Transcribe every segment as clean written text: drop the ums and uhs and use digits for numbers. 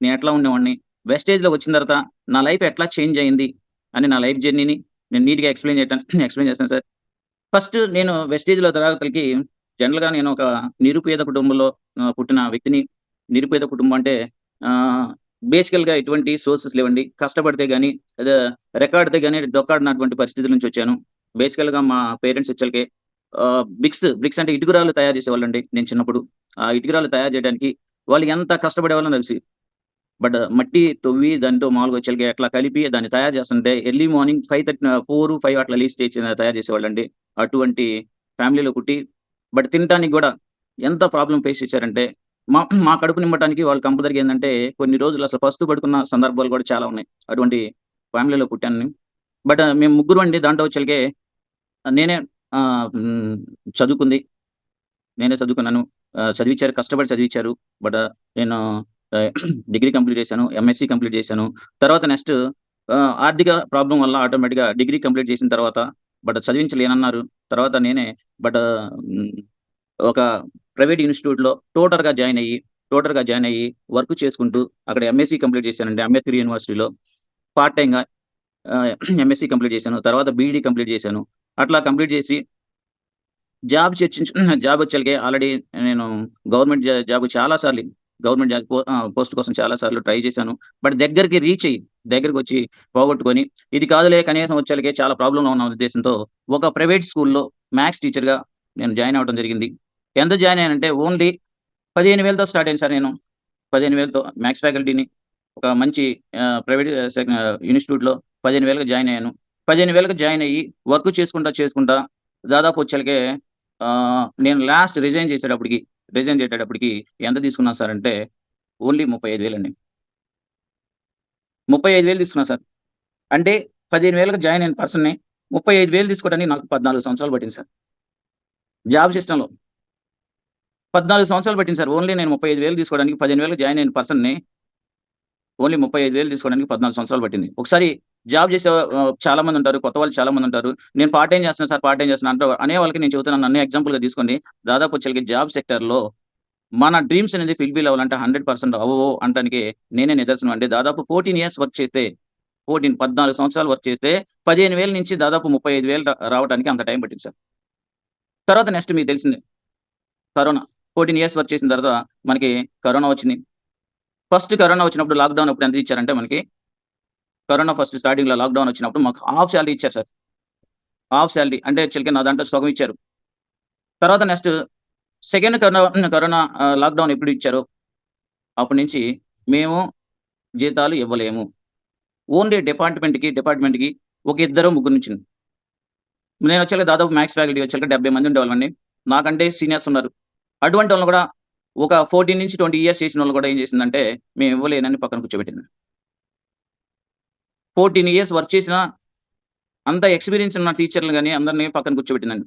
నేను ఎట్లా ఉండేవాడిని, వెస్టేజ్‌లోకి వచ్చిన తర్వాత నా లైఫ్ ఎట్లా చేంజ్ అయింది అని నా లైఫ్ జర్నీని నేను నీట్‌గా ఎక్స్‌ప్లెయిన్ చేయటానికి ఎక్స్‌ప్లెయిన్ చేస్తాను సార్. ఫస్ట్ నేను వెస్టేజ్‌లో తరగతులకి జనరల్‌గా నేను ఒక నిరుపేద కుటుంబంలో పుట్టిన వ్యక్తిని. నిరుపేద కుటుంబం అంటే ఆహ్, బేసికల్‌గా ఎటువంటి సోర్సెస్ లేవండి. కష్టపడితే గాని అదే రెక్కాడితే గాని డొక్కాడనటువంటి పరిస్థితుల నుంచి వచ్చాను. బేసికల్‌గా మా పేరెంట్స్ వచ్చాలకే బ్రిక్స్ అంటే ఇటుకురాళ్ళు తయారు చేసేవాళ్ళండి నేను చిన్నప్పుడు. ఆ ఇటుకురాళ్ళు తయారు చేయడానికి వాళ్ళు ఎంత కష్టపడేవాళ్ళో తెలిసి. బట్ మట్టి తవ్వి దాంతో మామూలుగా వచ్చేలకి అట్లా కలిపి దాన్ని తయారు చేస్తుంటే ఎర్లీ మార్నింగ్ 4, 5 అట్లా లేసి తయారు చేసేవాళ్ళండి. అటువంటి ఫ్యామిలీలో పుట్టి బట్ తినటానికి గూడా ఎంత ప్రాబ్లమ్ ఫేస్ చేశారంటే మా మా కడుపు నింపటానికి వాళ్ళు కంపల్సరీగా ఏందంటే కొన్ని రోజులు అసలు పస్తు పడుకున్న సందర్భాలు గూడా చాలా ఉన్నాయి. అటువంటి ఫ్యామిలీలో పుట్టాను నేను. బట్ మేము ముగ్గురమండి దాంట్లో వచ్చేలకే నేనే ఆహ్, హ్మ్. చదువుకుంది. నేనే చదువుకున్నాను. చదివిచ్చారు. కష్టపడి చదివిచ్చారు. బట్ నేను ఆహ్, డిగ్రీ కంప్లీట్ చేశాను. ఎంఎస్సీ కంప్లీట్ చేశాను. తర్వాత నెక్స్ట్ ఆర్థిక ప్రాబ్లమ్ వల్ల ఆటోమేటిక్‌గా డిగ్రీ కంప్లీట్ చేసిన తర్వాత చదివించలేనన్నారు. తర్వాత నేనే బట్ హ్మ్. ఒక ప్రైవేట్ ఇన్‌స్టిట్యూట్‌లో ట్యూటర్‌గా జాయిన్ అయ్యి వర్క్ చేసుకుంటూ అక్కడ ఎంఎస్సీ కంప్లీట్ చేశానండి. అంబేద్కర్ యూనివర్సిటీలో పార్ట్ టైమ్‌గా ఆహ్, ఎంఎస్సీ కంప్లీట్ చేశాను. తర్వాత బీఈడీ కంప్లీట్ చేశాను. అట్లా కంప్లీట్ చేసి జాబ్ చర్చించు జాబ్ వచ్చేలకే ఆల్రెడీ నేను గవర్నమెంట్ జాబ్ చాలా సార్లు గవర్నమెంట్ జాబ్ పోస్ట్ కోసం చాలా సార్లు ట్రై చేశాను. బట్ దగ్గరికొచ్చి పోగొట్టుకొని, ఇది కాదులే కనీసం వచ్చేలకే చాలా ప్రాబ్లమ్‌లో ఉన్న ఉద్దేశంతో ఒక ప్రైవేట్ స్కూల్‌లో మ్యాథ్స్ టీచర్‌గా నేను జాయిన్ అవ్వడం జరిగింది. ఎంత జాయిన్ అయ్యానంటే ఓన్లీ 15,000తో స్టార్ట్ అయ్యాను సార్ నేను. 15,000తో మ్యాథ్స్ ఫ్యాకల్టీని ఒక మంచి ప్రైవేట్ ఇన్‌స్టిట్యూట్‌లో 15,000కి జాయిన్ అయ్యాను. 15,000కి జాయిన్ అయ్యి వర్క్ చేసుకుంటా దాదాపు వచ్చేలకే నేను లాస్ట్ రిజైన్ చేసేటప్పటికి ఎంత తీసుకున్నాను సార్ అంటే ఓన్లీ 35,000 అండి. 35,000 తీసుకున్నా సార్. అంటే 15,000కి జాయిన్ అయిన పర్సన్‌ని 35,000 తీసుకోవడానికి నాకు 14 సంవత్సరాలు పట్టింది సార్. జాబ్ సిస్టమ్‌లో 14 సంవత్సరాలు పట్టింది సార్. ఓన్లీ నేను 35,000 తీసుకోవడానికి 15,000కి జాయిన్ అయిన పర్సన్‌ని ఓన్లీ 35,000 తీసుకోవడానికి 14 సంవత్సరాలు పట్టింది. ఒకసారి జాబ్ చేసే చాలా మందుంటారు. కొత్త వాళ్ళు చాలా మందుంటారు. నేను పార్ట్ టైమ్ చేస్తున్నాను సార్, పార్ట్ టైమ్ చేస్తున్నా అంటే అనే వాళ్ళకి నేను చెబుతున్నాను నన్నే ఎగ్జాంపుల్‌గా తీసుకోండి. దాదాపు వచ్చేలకి జాబ్ సెక్టార్‌లో మన డ్రీమ్స్ అనేది ఫుల్‌ఫిల్ అవ్వాలంటే 100% అవ్వవు అనటానికి నేనే నిదర్శనం అండి. దాదాపు 14 ఇయర్స్ వర్క్ చేస్తే 14 సంవత్సరాలు వర్క్ చేస్తే 15,000 నుంచి దాదాపు 35,000 రావటానికి అంత టైం పట్టింది సార్. తర్వాత నెక్స్ట్ మీకు తెలిసిందే కరోనా. 14 ఇయర్స్ వర్క్ చేసిన తర్వాత మనకి కరోనా వచ్చింది. ఫస్ట్ కరోనా వచ్చినప్పుడు లాక్‌డౌన్ అప్పుడు ఎంత ఇచ్చారంటే మనకి కరోనా ఫస్ట్ స్టార్టింగ్‌లో లాక్‌డౌన్ వచ్చినప్పుడు మాకు హాఫ్ సాలరీ ఇచ్చారు సార్. హాఫ్ సాలరీ అంటే చిలక నా దాంట్లో సగం ఇచ్చారు. తర్వాత నెక్స్ట్ సెకండ్ కరోనా లాక్‌డౌన్ ఎప్పుడు ఇచ్చారో అప్పటి నుంచి మేము జీతాలు ఇవ్వలేము. ఓన్లీ డిపార్ట్‌మెంట్‌కి ఒక ఇద్దరో ముగ్గురినిచ్చింది. నేనొచ్చాక దాదాపు మ్యాథ్స్ ఫ్యాకల్టీ వచ్చాక 70 మంది ఉండేవాళ్ళమండి. నాకంటే సీనియర్స్ ఉన్నారు. అటువంటోళ్ళని కూడా ఒక 14-20 ఇయర్స్ చేసినోళ్ళు కూడా ఏం చేసిందంటే, మేము ఇవ్వలేనని పక్కన కూర్చోబెట్టింది. 14 ఇయర్స్ వర్క్ చేసిన అంత ఎక్స్‌పీరియన్స్ ఉన్న టీచర్‌లు గాని అందరిని పక్కన కూర్చోబెట్టిందండి.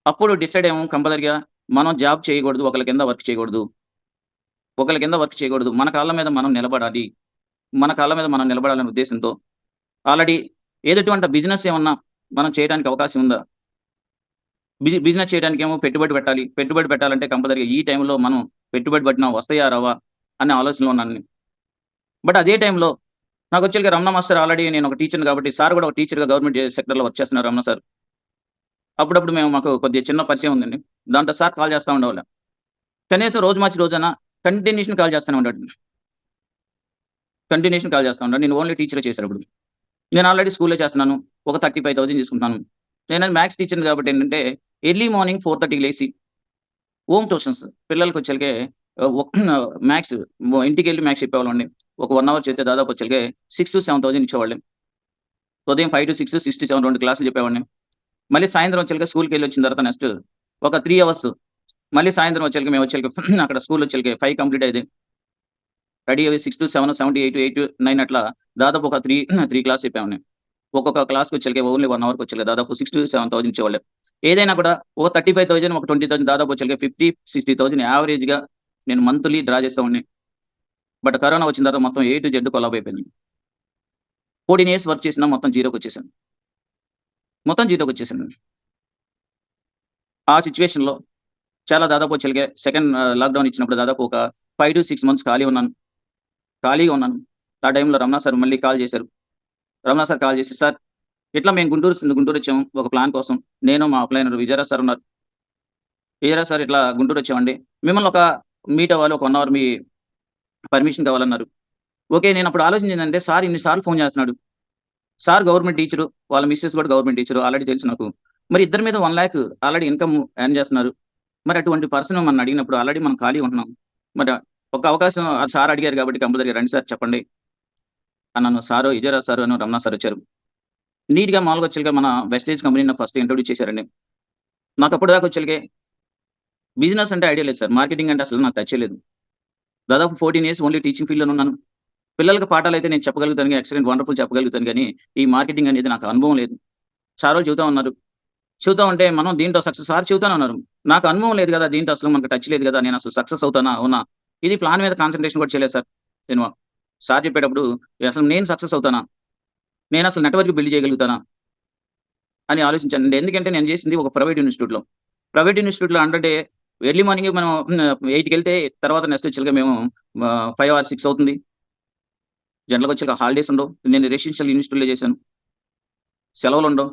అప్పుడు డిసైడ్ అయ్యాము కంపల్సరీగా మనం జాబ్ చేయకూడదు. ఒకళ్ళ కింద వర్క్ చేయకూడదు. ఒకళ్ళ కింద వర్క్ చేయకూడదు. మన కాళ్ళ మీద మనం నిలబడాలి. మన కాళ్ళ మీద మనం నిలబడాలనే ఉద్దేశంతో ఆల్రెడీ ఏదటువంటి బిజినెస్ ఏమన్నా మనం చేయడానికి అవకాశం ఉందా? బిజినెస్ చేయడానికేమో పెట్టుబడి పెట్టాలి. పెట్టుబడి పెట్టాలంటే కంపల్సరీగా ఈ టైంలో మనం పెట్టుబడి పెట్టినా వస్తాయా? రావా? అనే ఆలోచనలో ఉన్నాను నేను. బట్ అదే టైంలో నాకొచ్చేలకి రమణ మాస్టర్ ఆల్రెడీ నేను ఒక టీచర్‌ని కాబట్టి సార్ కూడా ఒక టీచర్‌గా గవర్నమెంట్ సెక్టార్‌లో వర్క్ చేస్తున్నారు రమణ సార్. అప్పుడప్పుడు మాకు కొద్దిగా చిన్న పరిచయం ఉందండి. దాంట్లో సార్ కాల్ చేస్తా ఉండేవాళ్ళు. కనీసం రోజు మార్చి రోజైనా కంటిన్యూషన్ కాల్ చేస్తూనే ఉంటాడు. కంటిన్యూషన్ కాల్ చేస్తా ఉంటాడు. నేను ఓన్లీ టీచరే చేసేటప్పుడు. నేను ఆల్రెడీ స్కూల్‌లో చేస్తున్నాను. ఒక 35,000 తీసుకుంటున్నాను. నేను మ్యాథ్స్ టీచర్‌ని కాబట్టి ఏంటంటే ఎర్లీ మార్నింగ్ 4:30కి లేసి హోమ్ ట్యూషన్స్ పిల్లలకొచ్చేలకే ఒక్ మ్యాథ్స్ ఇంటికెళ్ళి మ్యాథ్స్ చెప్పేవాళ్ళమండి. ఒక 1 అవర్ చెప్తే దాదాపు వచ్చేలకే 6,000-7,000 ఇచ్చేవాళ్ళు. ఉదయం 5-6, 6-7 2 క్లాసులు చెప్పేవాడిని. మళ్ళీ సాయంత్రం వచ్చేలకే స్కూల్‌కెళ్ళొచ్చిన తర్వాత నెక్స్ట్ ఒక 3 అవర్స్ మళ్ళీ సాయంత్రం వచ్చేలకి మేమొచ్చేలకి అక్కడ స్కూలొచ్చేలకి 5 కంప్లీట్ అయ్యేది. రెడీ అయ్యి 6-7, 7-8 అట్లా దాదాపు ఒక 3 క్లాస్ చెప్పేవాడిని. ఒక్కొక్క క్లాస్‌కొచ్చేలకి ఓన్లీ 1 అవర్‌కి వచ్చేలకి దాదాపు 6,000-7,000 ఇచ్చేవాళ్ళు. ఏదైనా కూడా ఒక 35,000 ఒక 20,000 దాదాపు వచ్చేలకి 50,000-60,000 యావరేజ్‌గా నేను మంత్లీ డ్రా చేసేవాడిని. బట్ కరోనా వచ్చిన తర్వాత మొత్తం ఏ టు జెడ్ కొలాబ్ అయిపోయింది. 14 ఇయర్స్ వర్క్ చేసినా మొత్తం జీరోకొచ్చేసాను. మొత్తం జీరోకొచ్చేసాను. ఆ సిట్యుయేషన్‌లో చాలా దాదాపు వచ్చేలకే సెకండ్ లాక్‌డౌన్ ఇచ్చినప్పుడు దాదాపు ఒక 5-6 మంత్స్ ఖాళీగా ఉన్నాను. ఆ టైంలో రమణ సార్ మళ్ళీ కాల్ చేశారు. రమణ సార్ కాల్ చేసి, "సార్ ఇట్లా మేము గుంటూరొచ్చాము ఒక ప్లాన్ కోసం. నేను మా అప్లైనర్ విజయరాజ్ సార్ ఉన్నారు. విజయరాజ్ సార్ ఇట్లా గుంటూరొచ్చామండి. మిమ్మల్ని ఒక మీట్ అవ్వాలి. ఒక 1 అవర్ మీ పర్మిషన్ కావాలన్నారు." ఓకే. నేనప్పుడు ఆలోచించిందేంటంటే సార్ ఇన్ని సార్లు ఫోన్ చేస్తున్నాడు. Sir government teacher. వాళ్ళ మిసెస్ కూడా గవర్నమెంట్ టీచరు. ఆల్రెడీ తెలుసు నాకు. మరి ఇద్దరి మీద 1,00,000 ఆల్రెడీ ఇన్‌కమ్ ఎర్న్ చేస్తున్నారు. మరి అటువంటి పర్సన్ మనల్ని అడిగినప్పుడు ఆల్రెడీ మనం ఖాళీగా ఉంటున్నాం. మరి ఒక అవకాశం అది సార్ అడిగారు కాబట్టి కంపల్సరీగా రండి సార్ చెప్పండి అన్నాను. Sir Vijayaraj sir Ramana sir వచ్చారు. నీట్‌గా మామూలుగా వచ్చేలకే మన వెస్టేజ్ కంపెనీని ఫస్ట్ ఇంట్రొడ్యూస్ చేశారండి. నాకు అప్పటిదాకా వచ్చేలకే బిజినెస్ అంటే ఐడియా లేదు సార్. మార్కెటింగ్ అంటే అసలు నాకు టచ్చే లేదు. దాదాపు 14 ఇయర్స్ ఓన్లీ టీచింగ్ ఫీల్డ్‌లోనే ఉన్నాను. పిల్లలకి పాఠాలైతే నేను చెప్పగలుగుతాను గాని ఎక్సలెంట్, వండర్‌ఫుల్ చెప్పగలుగుతాను గానీ, ఈ మార్కెటింగ్ అనేది నాకు అనుభవం లేదు. సారోళ్ళు చెబుతా ఉన్నారు. చెబుతా ఉంటే మనం దీంట్లో సక్సెస్ సార్ చెబుతానన్నారు. నాకు అనుభవం లేదు గదా! దీంట్లో అసలు మనకు టచ్ లేదు గదా! నేనసలు సక్సెస్ అవుతానా? అవునా? ఇది ప్లాన్ మీద కాన్సంట్రేషన్ కూడా చేయలేదు సార్. నేను సార్ చెప్పేటప్పుడు అసలు నేను సక్సెస్ అవుతానా? నేనసలు నెట్‌వర్క్ బిల్డ్ చేయగలుగుతానా? అని ఆలోచించానండి. ఎందుకంటే నేను చేసింది ఒక ప్రైవేట్ ఇన్‌స్టిట్యూట్‌లో. ప్రైవేట్ ఇన్‌స్టిట్యూట్‌లో అంటే ఎర్లీ మార్నింగే మనం 8కెళ్తే తర్వాత నెక్స్ట్ వచ్చేలకే మేము 5 ఆర్ 6 అవుతుంది. జనరల్‌గా వచ్చేలకి హాలిడేస్ ఉండవు. నేను రెసిడెన్షియల్ ఇన్‌స్టిట్యూట్‌లో చేశాను. సెలవులుండవు.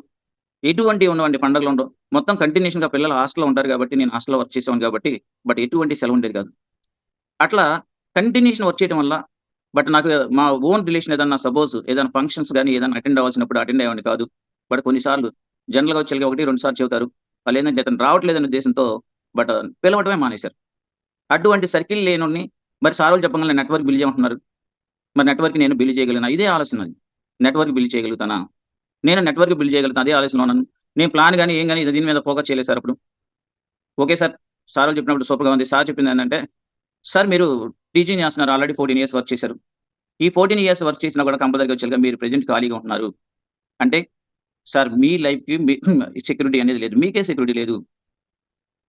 ఎటువంటివి ఉండవండి. పండగలుండవు. మొత్తం కంటిన్యూషన్‌గా పిల్లలు హాస్టల్‌లో ఉంటారు గాబట్టి, నేను హాస్టల్‌లో వర్క్ చేసేవాడిని గాబట్టి, ఎటువంటి సెలవుండేది కాదు. అట్లా కంటిన్యూషన్ వర్క్ చేయడం వల్ల నాకు మా ఓన్ రిలేషన్ ఏదన్నా సపోజ్ ఏదైనా ఫంక్షన్స్ గాని, ఏదైనా అటెండ్ అవ్వాల్సినప్పుడు అటెండ్ అయ్యేవాడిని కాదు. కొన్ని సార్లు జనరల్‌గా వచ్చేలకి 1, 2 సార్లు చెబుతారు. వాళ్ళేందంటే ఇతను రావట్లేదనే ఉద్దేశంతో బట్ పిలవటమే మానేశారు. అటువంటి సర్కిల్ లేనోడిని సారోళ్ళు చెప్పంగానే నెట్వర్క్ బిల్డ్ చేయమంటున్నారు. నెట్వర్క్ నేను బిల్డ్ చేయగలిగినా? ఇదే ఆలోచన నాది. నెట్వర్క్ బిల్డ్ చేయగలుగుతానా? నేను నెట్వర్క్ బిల్డ్ చేయగలుగుతాను. అదే ఆలోచనలో ఉన్నాను. నేను ప్లాన్ గాని, ఏం గాని దీని మీద ఫోకస్ చేయలేదు సార్ అప్పుడు. Okay sir. సారోళ్ళు చెప్పినప్పుడు సూపర్‌గా ఉంది. సార్ చెప్పిందేంటంటే, "సార్ మీరు టీచింగ్ చేస్తున్నారు. ఆల్రెడీ 14 ఇయర్స్ వర్క్ చేశారు. ఈ 14 ఇయర్స్ వర్క్ చేసినా కూడా కంపల్సరీగా వచ్చేలాగా మీరు ప్రెజెంట్ ఖాళీగా ఉంటున్నారు. అంటే సార్ మీ లైఫ్‌కి సెక్యూరిటీ అనేది లేదు. మీకే సెక్యూరిటీ లేదు.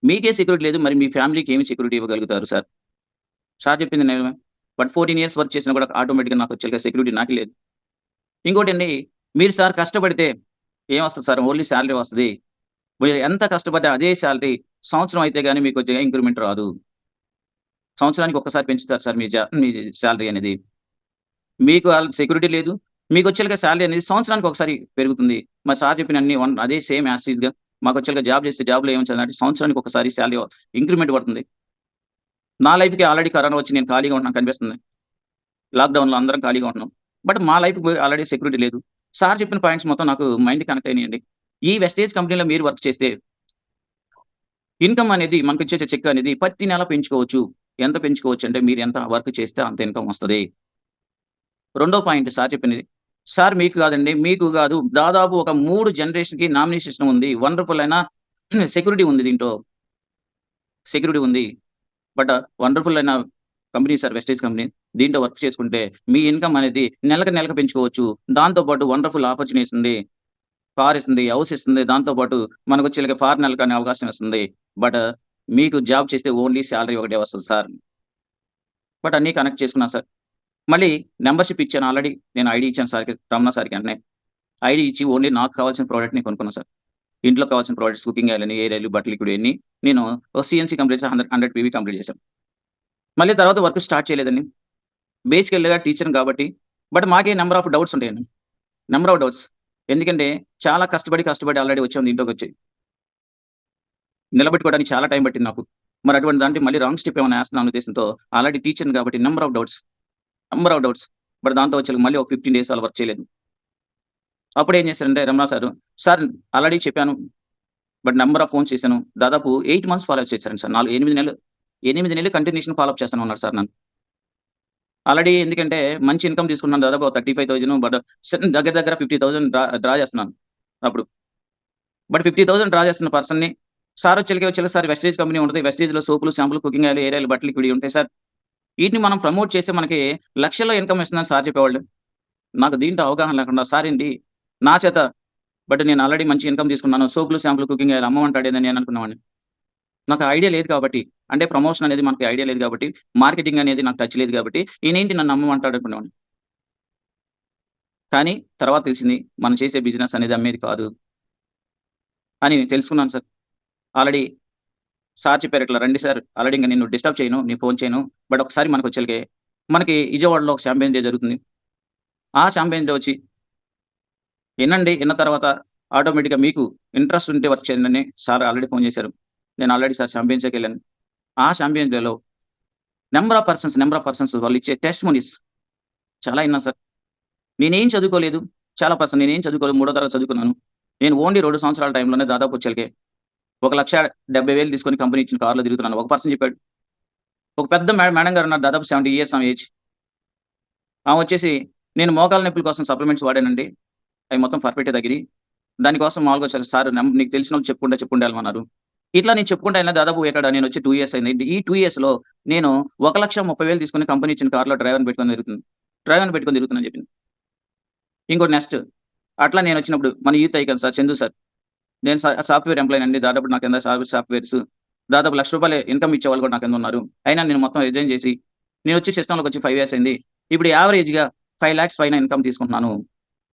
మీకే సెక్యూరిటీ లేదు. మరి మీ ఫ్యామిలీకి ఏమి సెక్యూరిటీ ఇవ్వగలుగుతారు సార్?" సార్ చెప్పింది నిజమే. 14 ఇయర్స్ వర్క్ చేసినా కూడా ఆటోమేటిక్‌గా నాకొచ్చేలాగా సెక్యూరిటీ నాకే లేదు. ఇంకోటండి, మీరు సార్ కష్టపడితే ఏమొస్తది సార్? ఓన్లీ సాలరీ వస్తది. మీరు ఎంత కష్టపడ్డా అదే సాలరీ సంవత్సరం అయితే గాని మీకొచ్చే ఇంక్రిమెంట్ రాదు. సంవత్సరానికి ఒక్కసారి పెంచుతారు సార్ మీ సాలరీ అనేది. మీకు సెక్యూరిటీ లేదు. మీకొచ్చేలుగా సాలరీ అనేది సంవత్సరానికి ఒకసారి పెరుగుతుంది. మరి సార్ చెప్పినన్ని అదే సేమ్ యాజ్ టీజ్‌గా మాకొచ్చేలుగా జాబ్ చేస్తే జాబ్‌లో ఏమొచ్చేదంటే సంవత్సరానికి ఒకసారి సాలరీ ఇంక్రిమెంట్ పడుతుంది. నా లైఫ్‌కి ఆల్రెడీ కరోనా వచ్చి నేను ఖాళీగా ఉంటున్నాను కనిపిస్తుంది. లాక్‌డౌన్‌లో అందరం ఖాళీగా ఉంటున్నాం. మా లైఫ్‌కి ఆల్రెడీ సెక్యూరిటీ లేదు. సార్ చెప్పిన పాయింట్స్ మొత్తం నాకు మైండ్‌కి కనెక్ట్ అయినాయండి. ఈ వెస్టేజ్ కంపెనీలో మీరు వర్క్ చేస్తే ఇన్‌కమ్ అనేది మనకొచ్చే చెక్ అనేది ప్రతి నెల పెంచుకోవచ్చు. ఎంత పెంచుకోవచ్చంటే మీరు ఎంత వర్క్ చేస్తే అంత ఇన్‌కమ్ వస్తది. రెండో పాయింట్ సార్ చెప్పినది. సార్ మీకు కాదండి, మీకు కాదు దాదాపు ఒక 3 జనరేషన్‌కి నామినీ సిస్టమ్ ఉంది. వండర్‌ఫుల్ అయిన సెక్యూరిటీ ఉంది దీంట్లో. సెక్యూరిటీ ఉంది. బట్ వండర్‌ఫుల్ అయిన కంపెనీ సార్ వెస్టేజ్ కంపెనీ. దీంట్లో వర్క్ చేసుకుంటే మీ ఇన్‌కమ్ అనేది నెలకు పెంచుకోవచ్చు. దాంతో పాటు వండర్‌ఫుల్ ఆపర్చునిటీస్ ఉంది. కార్ ఇస్తుంది, హౌస్ ఇస్తుంది. దాంతో పాటు మనకొచ్చేలాగా ఫారినర్‌లకనే అవకాశం ఇస్తుంది. బట్ మీకు జాబ్ చేస్తే ఓన్లీ సాలరీ ఒకటే వస్తది సార్. అన్నీ కనెక్ట్ చేసుకున్నాను సార్. మళ్ళీ మెంబర్‌షిప్ ఇచ్చాను ఆల్రెడీ. నేను ఐడీ ఇచ్చాను సార్‌కి, రమణ సార్‌కి వెంటనే. ఐడీ ఇచ్చి ఓన్లీ నాకు కావాల్సిన ప్రొడక్ట్‌ని కొనుక్కున్నాను సార్. ఇంట్లో కావాల్సిన ప్రొడక్ట్స్ కుకింగ్ ఆయిలని, ఎయిర్ ఆయిల్, బట్టల లిక్విడ్ ఇయన్నీ నేను ఒక సీఎన్సీ కంప్లీట్ 100 పీవీ కంప్లీట్ చేశాను. మళ్ళీ తర్వాత వర్క్ స్టార్ట్ చేయలేదండి. బేసికల్‌గా టీచర్‌ని కాబట్టి మాకే నంబర్ ఆఫ్ డౌట్స్ ఉంటాయండి. Number of doubts. ఎందుకంటే చాలా కష్టపడి ఆల్రెడీ వచ్చాం దీంట్లోకొచ్చి. నిలబెట్టుకోవడానికి చాలా టైం పట్టింది నాకు. అటువంటి దాంట్లో మళ్ళీ రాంగ్ స్టెప్ ఏమైనా ఏస్తున్నాను అనే ఉద్దేశంతో ఆల్రెడీ టీచర్‌ని కాబట్టి number of doubts. Number of doubts. దాంతో వచ్చేలకి మళ్ళీ ఒక 15 డేస్ అలా వర్క్ చేయలేదు. అప్పుడేం చేశారంటే రమణ సారు, "సార్ ఆల్రెడీ చెప్పాను. నంబర్ ఆఫ్ ఫోన్స్ చేశాను." దాదాపు 8 మంత్స్ ఫాలో అప్ చేశారండి సార్. 8 నెలలు కంటిన్యూషన్ ఫాలో అప్ చేస్తూనే ఉన్నారు సార్ నన్ను. ఆల్రెడీ ఎందుకంటే మంచి ఇన్‌కమ్ తీసుకున్నాను. దాదాపు 35,000 దగ్గర దగ్గర 50,000 డ్రా చేస్తున్నాను అప్పుడు. 50,000 డ్రా చేస్తున్న పర్సన్‌ని సార్ వచ్చేలకి సార్ వెస్టేజ్ కంపెనీ ఉంటది. వెస్టేజ్‌లో సోపులు, షాంపూలు, కుకింగ్ ఆయిల్, ఎయిర్ ఆయిల్, బట్టలు లిక్విడ్ ఉంటాయి సార్. వీటిని మనం ప్రమోట్ చేస్తే మనకి లక్షల్లో ఇన్‌కమ్ ఇస్తుందని సార్ చెప్పేవాళ్ళు. నాకు దీంట్లో అవగాహన లేకుండా సార్ ఏంటి నా చేత నేను ఆల్రెడీ మంచి ఇన్‌కమ్ తీసుకున్నాను. సోపులు, షాంపూలు, కుకింగ్ ఆయిల్ అమ్మమంటాడేదని నేను అనుకునేవాడిని. నాకు ఐడియా లేదు కాబట్టి, అంటే ప్రమోషన్ అనేది మనకి ఐడియా లేదు కాబట్టి, మార్కెటింగ్ అనేది నాకు టచ్ లేదు కాబట్టి, ఈయనేంటి నన్ను అమ్మమంటాడు అనుకునేవాడిని. కానీ తర్వాత తెలిసింది మనం చేసే బిజినెస్ అనేది అమ్మేది కాదు అని తెలుసుకున్నాను సార్. ఆల్రెడీ సార్ చెప్పారు, "ఇట్లా రండి సార్. ఆల్రెడీ ఇంక నిన్ను డిస్టర్బ్ చేయను. నీ ఫోన్ చేయను. బట్ ఒకసారి మనకొచ్చేలకే మనకి విజయవాడలో ఒక చాంపియన్స్ డే జరుగుతుంది. ఆ చాంపియన్స్ డే వచ్చి ఇనండి. ఇన్న తర్వాత ఆటోమేటిక్‌గా మీకు ఇంట్రెస్ట్ ఉంటే వర్క్ చేయండని" సార్ ఆల్రెడీ ఫోన్ చేశారు. నేను ఆల్రెడీ సార్ చాంపియన్స్ డేకెళ్ళాను. ఆ చాంపియన్స్ డేలో నంబర్ ఆఫ్ పర్సన్స్ వాళ్ళిచ్చే టెస్టిమోనీస్ చాలా ఇన్నాను సార్. నేనేం చదువుకోలేదు. చాలా పర్సన్ నేనేం చదువుకోలేదు. మూడో తరగతి చదువుకున్నాను. నేను ఓన్లీ 2 సంవత్సరాల టైంలోనే దాదాపు వచ్చేలకే 1,70,000 తీసుకొని కంపెనీ ఇచ్చిన కార్‌లో తిరుగుతున్నాను. ఒక పర్సన్ చెప్పాడు. ఒక పెద్ద మేడం గారు ఉన్నారు. దాదాపు 70 ఇయర్స్ ఆమె ఏజ్. ఆమె వచ్చేసి, "నేను మోకాళ్ళ నొప్పుల కోసం సప్లిమెంట్స్ వాడానండి. అయి మొత్తం పర్ఫెక్టే తగ్గినియి. దానికోసం మామూలుగా వచ్చాను సార్ నీకు తెలిసినోళ్ళు చెప్పుకుంటా ఎళ్ళమన్నారు." ఇట్లా నేను చెప్పుకుంటా ఎళ్ళినా దాదాపు ఇక్కడ నేనొచ్చి 2 ఇయర్స్ అయింది. ఈ 2 ఇయర్స్‌లో నేను 1,30,000 తీసుకొని కంపెనీ ఇచ్చిన కార్‌లో డ్రైవర్‌ని పెట్టుకొని తిరుగుతున్నానని చెప్పింది. ఇంకోటి నెక్స్ట్ అట్లా నేనొచ్చినప్పుడు మన youth icon sir Chandu sir. నేను సాఫ్ట్‌వేర్ ఎంప్లాయీనండి. దాదాపు నా కింద సాఫ్ట్‌వేర్స్ దాదాపు రూ. 1,00,000 ఇన్‌కమ్ ఇచ్చేవాళ్ళు కూడా నా కింద ఉన్నారు. అయినా నేను మొత్తం రిజైన్ చేసి నేనొచ్చి సిస్టమ్‌లోకొచ్చి 5 ఇయర్స్ అయింది. ఇప్పుడు యావరేజ్‌గా 5,00,000 పైన ఇన్‌కమ్ తీసుకుంటున్నాను.